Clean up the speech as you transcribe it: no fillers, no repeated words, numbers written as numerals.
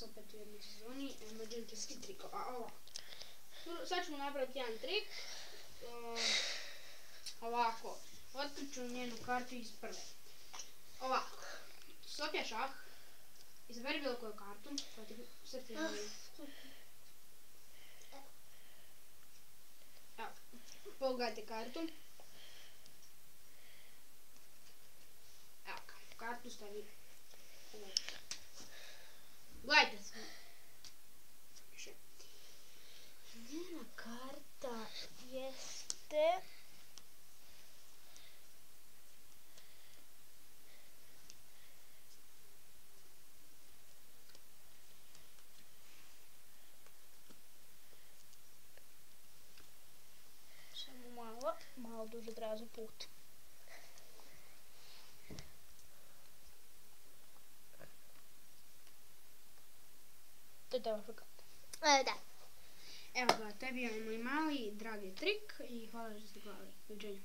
nas opet u jednoj sezoni mađuntinskih trikova. Ovako. Sad ćemo napraviti jedan trik. Ovako. Otkriću njenu kartu iz prve. Ovako. Sofija šah. Izaberi bilo koju kartu. Sve ti imaju. Evo. Pogledajte kartu. Evo kartu stavi. Gledajte se. Njena karta jeste... Samo malo duže treba za put. To je ta vaša karta. Da. Evo ga, tebi je moj mali dragi trik i hvala što ste gledali. Doviđenja.